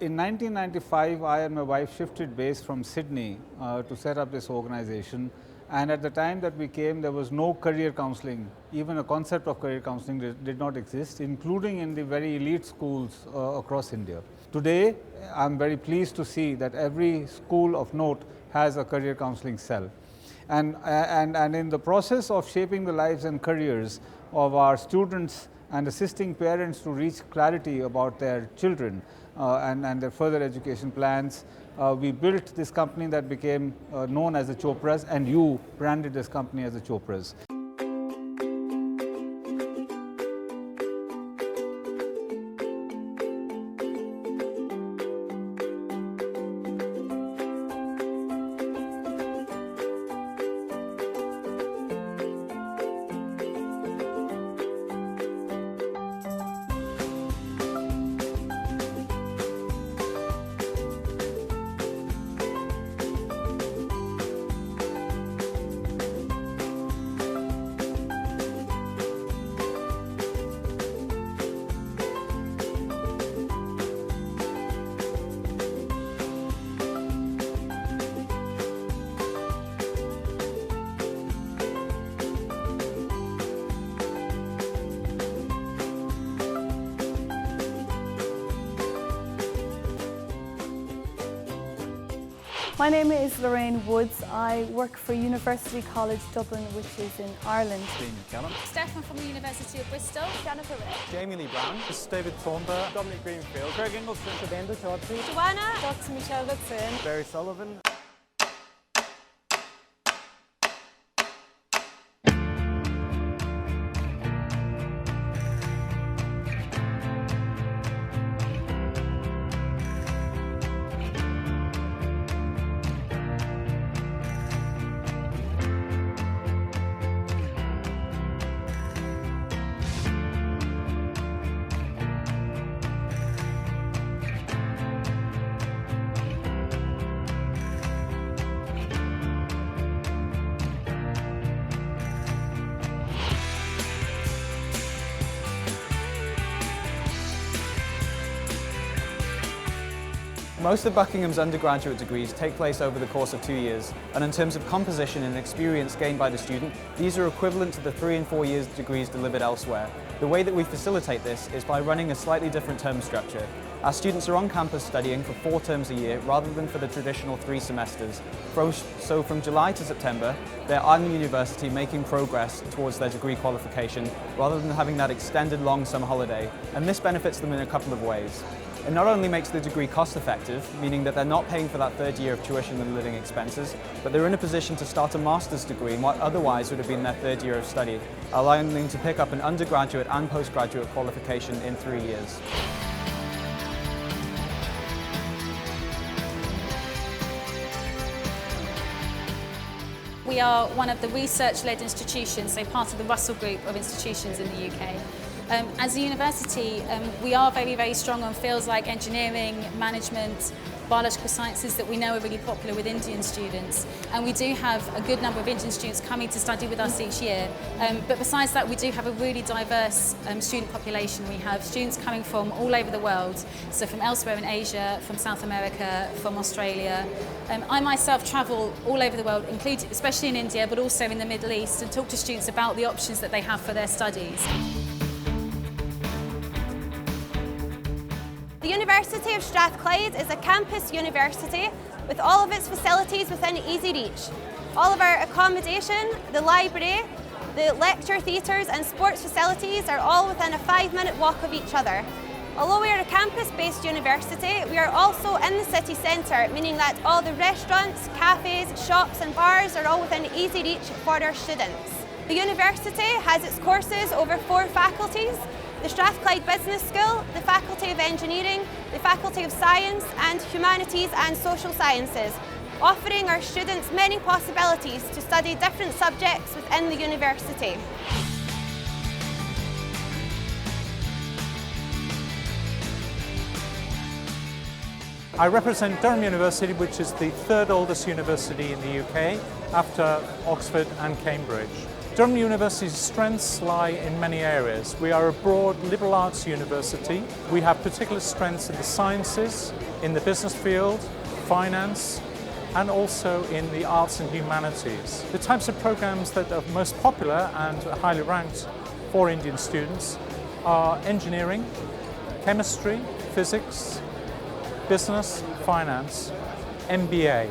In 1995, I and my wife shifted base from Sydney to set up this organization. And at the time that we came, there was no career counseling. Even a concept of career counseling did not exist, including in the very elite schools across India. Today, I'm very pleased to see that every school of note has a career counseling cell. And in the process of shaping the lives and careers of our students and assisting parents to reach clarity about their children and their further education plans, we built this company that became known as the Chopras, and you branded this company as the Chopras. My name is Lorraine Woods. I work for University College Dublin, which is in Ireland. Stefan from the University of Bristol. Jennifer Ray. Jamie Lee Brown. This is David Thornburg. Dominic Greenfield. Greg Ingleson. Shabenda Chaudhry. Joanna. Dr. Michelle Goodson. Barry Sullivan. Most of Buckingham's undergraduate degrees take place over the course of 2 years, and in terms of composition and experience gained by the student, these are equivalent to the 3 and 4 years degrees delivered elsewhere. The way that we facilitate this is by running a slightly different term structure. Our students are on campus studying for 4 terms a year rather than for the traditional 3 semesters. So from July to September, they're on the university making progress towards their degree qualification rather than having that extended long summer holiday, and this benefits them in a couple of ways. It not only makes the degree cost effective, meaning that they're not paying for that 3rd year of tuition and living expenses, but they're in a position to start a master's degree in what otherwise would have been their 3rd year of study, allowing them to pick up an undergraduate and postgraduate qualification in 3 years. We are one of the research-led institutions, so part of the Russell Group of institutions in the UK. As a university, we are very, very strong on fields like engineering, management, biological sciences that we know are really popular with Indian students. And we do have a good number of Indian students coming to study with us each year. But besides that, we do have a really diverse student population. We have students coming from all over the world, so from elsewhere in Asia, from South America, from Australia. I myself travel all over the world, especially in India, but also in the Middle East, and talk to students about the options that they have for their studies. The University of Strathclyde is a campus university with all of its facilities within easy reach. All of our accommodation, the library, the lecture theatres and sports facilities are all within a 5-minute walk of each other. Although we are a campus-based university, we are also in the city centre, meaning that all the restaurants, cafes, shops and bars are all within easy reach for our students. The university has its courses over 4 faculties: the Strathclyde Business School, the Faculty of Engineering, the Faculty of Science and Humanities and Social Sciences, offering our students many possibilities to study different subjects within the university. I represent Durham University, which is the 3rd oldest university in the UK after Oxford and Cambridge. Durham University's strengths lie in many areas. We are a broad liberal arts university. We have particular strengths in the sciences, in the business field, finance, and also in the arts and humanities. The types of programs that are most popular and highly ranked for Indian students are engineering, chemistry, physics, business, finance, MBA.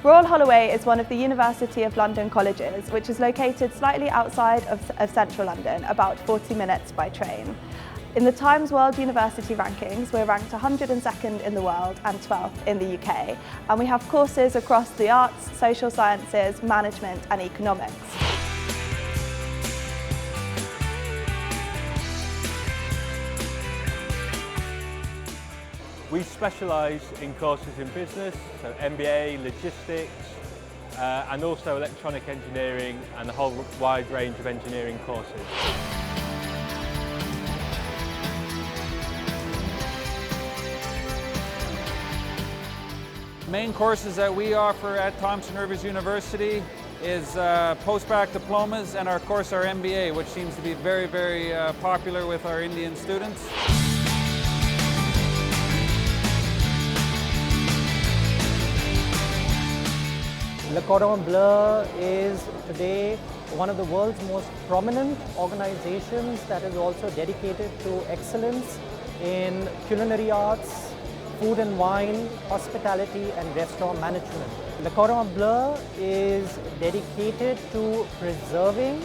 Royal Holloway is one of the University of London colleges, which is located slightly outside of central London, about 40 minutes by train. In the Times World University Rankings, we're ranked 102nd in the world and 12th in the UK, and we have courses across the arts, social sciences, management and economics. We specialise in courses in business, so MBA, logistics, and also electronic engineering and a whole wide range of engineering courses. Main courses that we offer at Thomson Rivers University is post-bac diplomas and our course, our MBA, which seems to be very, very popular with our Indian students. Le Cordon Bleu is today one of the world's most prominent organizations that is also dedicated to excellence in culinary arts, food and wine, hospitality and restaurant management. Le Cordon Bleu is dedicated to preserving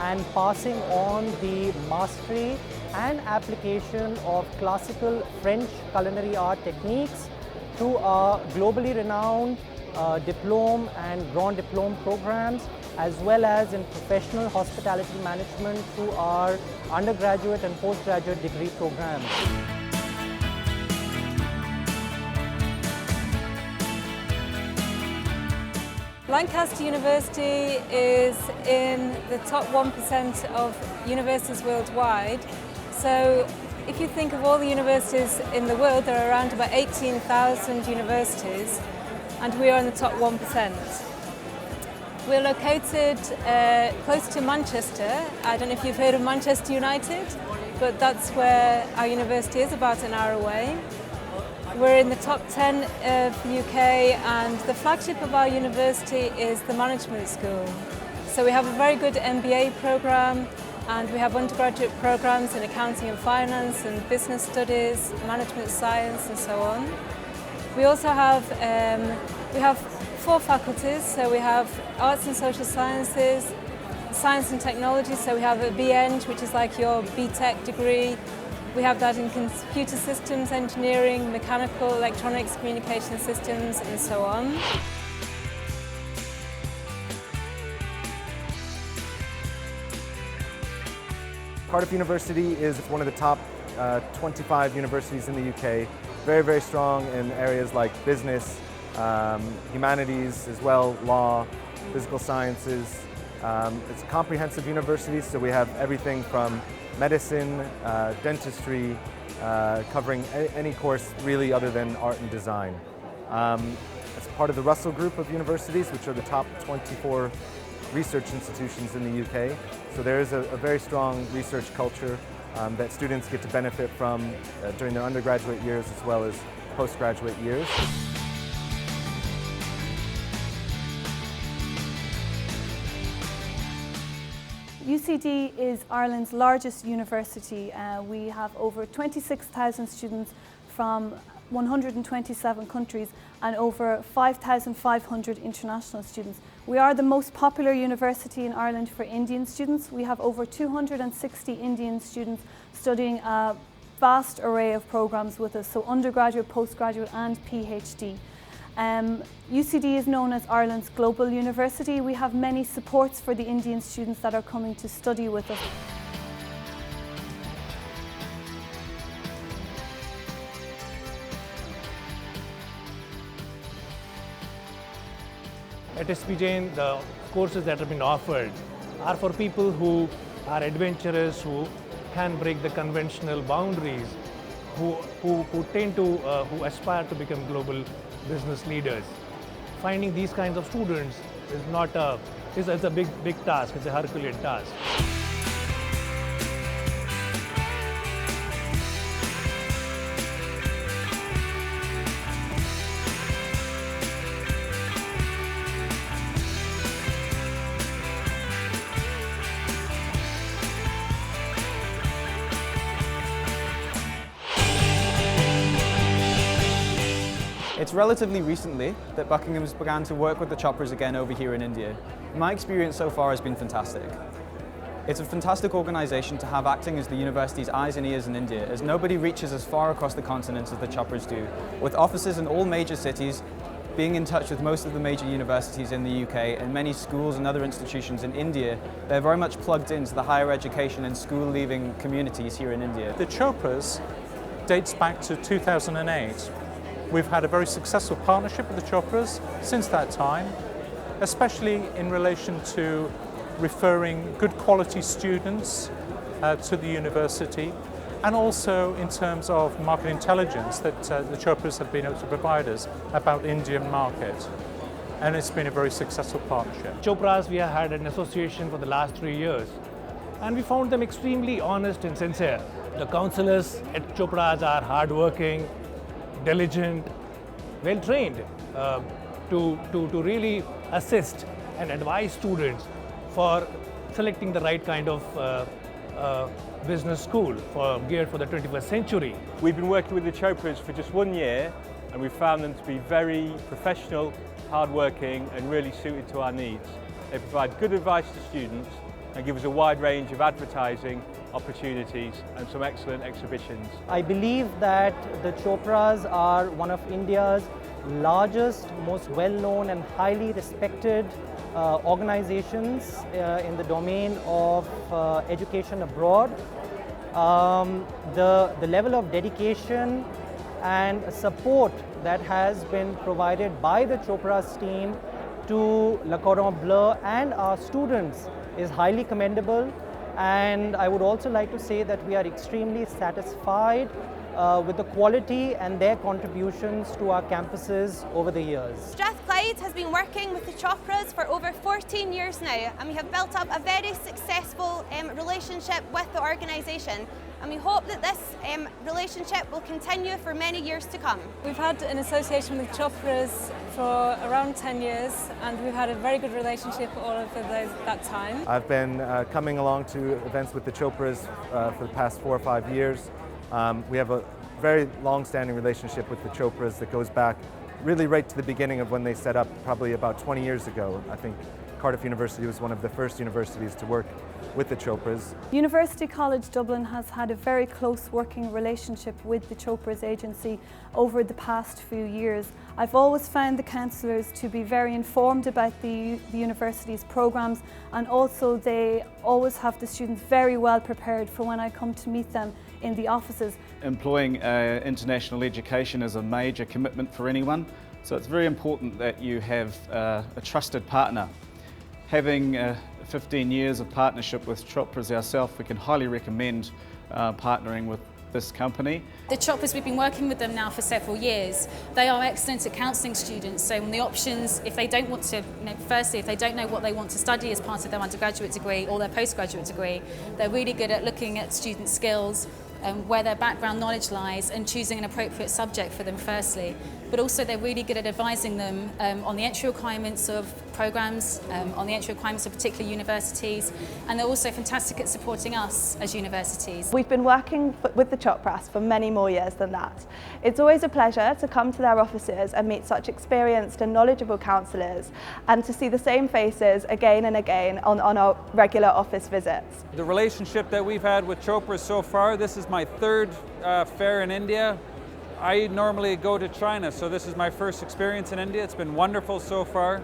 and passing on the mastery and application of classical French culinary art techniques to our globally renowned diploma and grand diploma programs, as well as in professional hospitality management through our undergraduate and postgraduate degree programs. Lancaster University is in the top 1% of universities worldwide. So if you think of all the universities in the world, there are around about 18,000 universities, and we are in the top 1%. We're located close to Manchester. I don't know if you've heard of Manchester United, but that's where our university is, about an hour away. We're in the top 10 of the UK, and the flagship of our university is the Management School. So we have a very good MBA programme, and we have undergraduate programmes in accounting and finance and business studies, management science and so on. We also have 4 faculties, so we have arts and social sciences, science and technology, so we have a BEng, which is like your BTech degree. We have that in computer systems engineering, mechanical, electronics, communication systems and so on. Cardiff University is one of the top 25 universities in the UK. Very, very strong in areas like business, humanities as well, law, physical sciences. It's a comprehensive university, so we have everything from medicine, dentistry, covering any course really other than art and design. It's part of the Russell Group of universities, which are the top 24 research institutions in the UK. So there is a very strong research culture that students get to benefit from during their undergraduate years as well as postgraduate years. UCD is Ireland's largest university. We have over 26,000 students from 127 countries and over 5,500 international students. We are the most popular university in Ireland for Indian students. We have over 260 Indian students studying a vast array of programs with us, so undergraduate, postgraduate and PhD. UCD is known as Ireland's global university. We have many supports for the Indian students that are coming to study with us. At SB Jain, the courses that have been offered are for people who are adventurous, who can break the conventional boundaries who tend to who aspire to become global business leaders. Finding these kinds of students is not a it's a big task. It's a Herculean task. It's relatively recently that Buckingham's began to work with the Chopras again over here in India. My experience so far has been fantastic. It's a fantastic organisation to have acting as the university's eyes and ears in India, as nobody reaches as far across the continent as the Chopras do, with offices in all major cities, being in touch with most of the major universities in the UK and many schools and other institutions in India. They're very much plugged into the higher education and school-leaving communities here in India. The Chopras dates back to 2008. We've had a very successful partnership with the Chopras since that time, especially in relation to referring good quality students to the university, and also in terms of market intelligence that the Chopras have been able to provide us about the Indian market. And it's been a very successful partnership. Chopras, we have had an association for the last 3 years, and we found them extremely honest and sincere. The counselors at Chopras are hardworking, diligent, well trained to really assist and advise students for selecting the right kind of business school geared for the 21st century. We've been working with the Chopras for just 1 year, and we've found them to be very professional, hardworking and really suited to our needs. They provide good advice to students and give us a wide range of advertising opportunities and some excellent exhibitions. I believe that the Chopras are one of India's largest, most well-known and highly respected organizations in the domain of education abroad. The level of dedication and support that has been provided by the Chopras team to Le Cordon Bleu and our students is highly commendable, and I would also like to say that we are extremely satisfied with the quality and their contributions to our campuses over the years. Strathclyde has been working with the Chopras for over 14 years now, and we have built up a very successful relationship with the organisation, and we hope that this relationship will continue for many years to come. We've had an association with Chopras for around 10 years, and we've had a very good relationship all over that time. I've been coming along to events with the Chopras for the past 4 or 5 years. We have a very long-standing relationship with the Chopras that goes back really right to the beginning of when they set up, probably about 20 years ago. I think Cardiff University was one of the first universities to work with the Chopras. University College Dublin has had a very close working relationship with the Chopras agency over the past few years. I've always found the counsellors to be very informed about the university's programmes, and also they always have the students very well prepared for when I come to meet them in the offices. Employing international education is a major commitment for anyone, so it's very important that you have a trusted partner. Having 15 years of partnership with Chopras ourselves, we can highly recommend partnering with this company. The Chopras, we've been working with them now for several years. They are excellent at counselling students, so on the options, if they don't want to, firstly, if they don't know what they want to study as part of their undergraduate degree or their postgraduate degree, they're really good at looking at student skills, where their background knowledge lies, and choosing an appropriate subject for them firstly. But also they're really good at advising them on the entry requirements of programmes, on the entry requirements of particular universities, and they're also fantastic at supporting us as universities. We've been working with the Chopras for many more years than that. It's always a pleasure to come to their offices and meet such experienced and knowledgeable counsellors, and to see the same faces again and again on our regular office visits. The relationship that we've had with Chopras so far, this is my third fair in India. I normally go to China, so this is my first experience in India. It's been wonderful so far.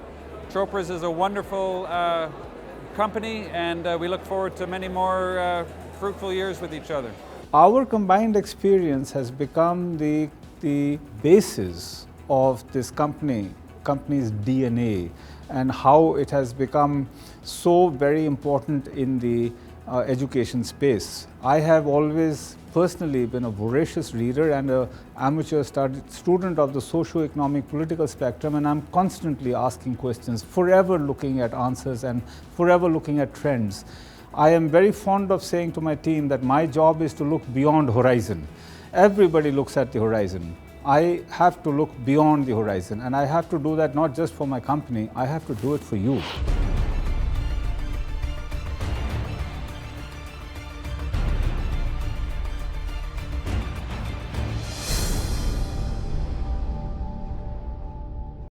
Chopras is a wonderful company, and we look forward to many more fruitful years with each other. Our combined experience has become the basis of this company's DNA, and how it has become so very important in the education space. I have always personally been a voracious reader and an amateur student of the socio-economic political spectrum, and I'm constantly asking questions, forever looking at answers and forever looking at trends. I am very fond of saying to my team that my job is to look beyond horizon. Everybody looks at the horizon. I have to look beyond the horizon, and I have to do that not just for my company, I have to do it for you.